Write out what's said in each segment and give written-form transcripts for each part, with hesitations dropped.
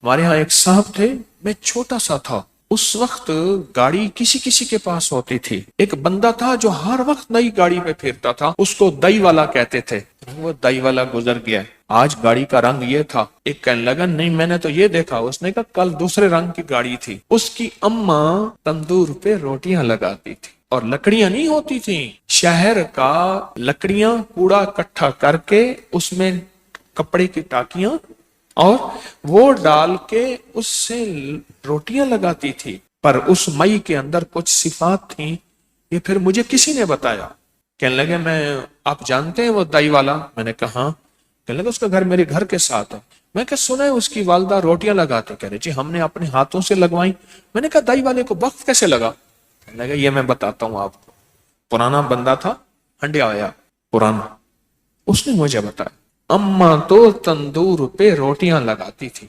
ہمارے ہاں ایک صاحب تھے، میں چھوٹا سا تھا، اس وقت گاڑی کسی کسی کے پاس ہوتی تھی۔ ایک بندہ تھا جو ہر وقت نئی گاڑی پہ پھرتا تھا، اس کو دئی والا کہتے تھے۔ وہ دئی والا گزر گیا، آج گاڑی کا رنگ یہ تھا۔ ایک کہنے لگا نہیں میں نے تو یہ دیکھا، اس نے کہا کل دوسرے رنگ کی گاڑی تھی۔ اس کی اماں تندور پہ روٹیاں لگاتی تھی، اور لکڑیاں نہیں ہوتی تھیں، شہر کا لکڑیاں کوڑا اکٹھا کر کے اس میں کپڑے کی ٹاکیاں اور وہ ڈال کے اس سے روٹیاں لگاتی تھی۔ پر اس مئی کے اندر کچھ صفات تھیں، یہ پھر مجھے کسی نے بتایا۔ کہنے لگے میں آپ جانتے ہیں وہ دائی والا؟ میں نے کہا ہاں۔ کہنے لگے اس کا گھر میرے گھر کے ساتھ ہے۔ میں کہ سنا ہے اس کی والدہ روٹیاں لگاتے، کہہ رہے جی ہم نے اپنے ہاتھوں سے لگوائیں۔ میں نے کہا دائی والے کو وقت کیسے لگا؟ کہنے لگے یہ میں بتاتا ہوں آپ کو۔ پرانا بندہ تھا، ہنڈیا آیا پرانا، اس نے مجھے بتایا اماں تو تندور پہ روٹیاں لگاتی تھی۔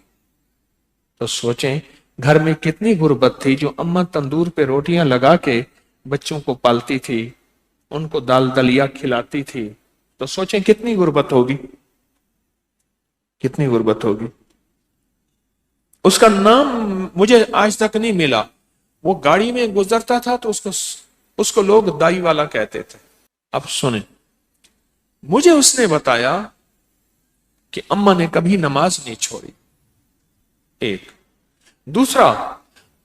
تو سوچیں گھر میں کتنی غربت تھی، جو اماں تندور پہ روٹیاں لگا کے بچوں کو پالتی تھی، ان کو دال دلیا کھلاتی تھی۔ تو سوچیں کتنی غربت ہوگی، کتنی غربت ہوگی۔ اس کا نام مجھے آج تک نہیں ملا۔ وہ گاڑی میں گزرتا تھا تو اس کو لوگ دائی والا کہتے تھے۔ اب سنیں، مجھے اس نے بتایا کہ اماں نے کبھی نماز نہیں چھوڑی، ایک۔ دوسرا،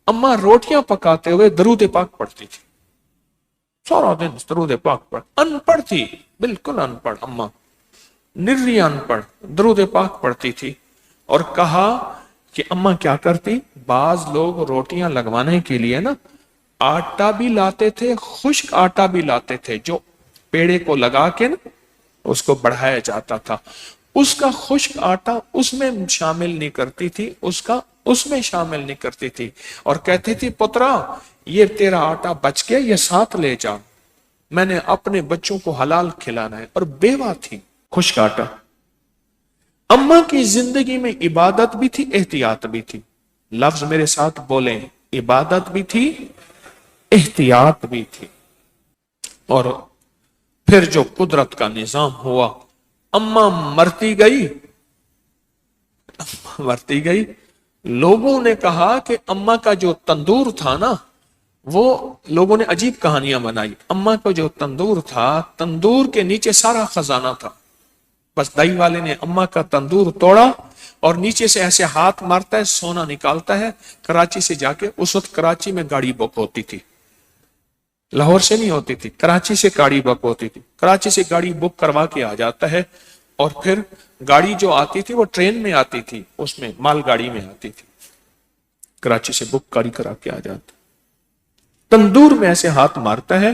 اماں روٹیاں پکاتے ہوئے درود پاک پڑھتی تھی، سارا دن درود پاک پڑھ، ان پڑھ تھی، بالکل ان پڑھ اماں، نری ان پڑھ، درود پاک پڑھتی تھی۔ اور کہا کہ اماں کیا کرتی، بعض لوگ روٹیاں لگوانے کے لیے نا آٹا بھی لاتے تھے، خشک آٹا بھی لاتے تھے، جو پیڑے کو لگا کے نا اس کو بڑھایا جاتا تھا، اس کا خشک آٹا اس میں شامل نہیں کرتی تھی، اس میں شامل نہیں کرتی تھی، اور کہتی تھی پترا یہ تیرا آٹا بچ گیا، یہ ساتھ لے جا، میں نے اپنے بچوں کو حلال کھلانا ہے۔ اور بیوہ تھی، خشک آٹا۔ اماں کی زندگی میں عبادت بھی تھی، احتیاط بھی تھی۔ لفظ میرے ساتھ بولیں، عبادت بھی تھی، احتیاط بھی تھی۔ اور پھر جو قدرت کا نظام ہوا، اماں مرتی گئی، لوگوں نے کہا کہ اماں کا جو تندور تھا نا، وہ لوگوں نے عجیب کہانیاں بنائی۔ اماں کا جو تندور تھا، تندور کے نیچے سارا خزانہ تھا، بس دائی والے نے اماں کا تندور توڑا اور نیچے سے ایسے ہاتھ مارتا ہے، سونا نکالتا ہے، کراچی سے جا کے، اس وقت کراچی میں گاڑی بک ہوتی تھی، لاہور سے نہیں ہوتی تھی، کراچی سے گاڑی بک ہوتی تھی، کراچی سے گاڑی بک کروا کے آ جاتا ہے، اور پھر گاڑی جو آتی تھی وہ ٹرین میں آتی تھی، اس میں مال گاڑی میں آتی تھی، کراچی سے بک کاری کرا کے آ جاتا، تندور میں ایسے ہاتھ مارتا ہے،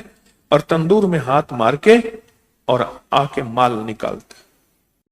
اور تندور میں ہاتھ مار کے اور آ کے مال نکالتا ہے۔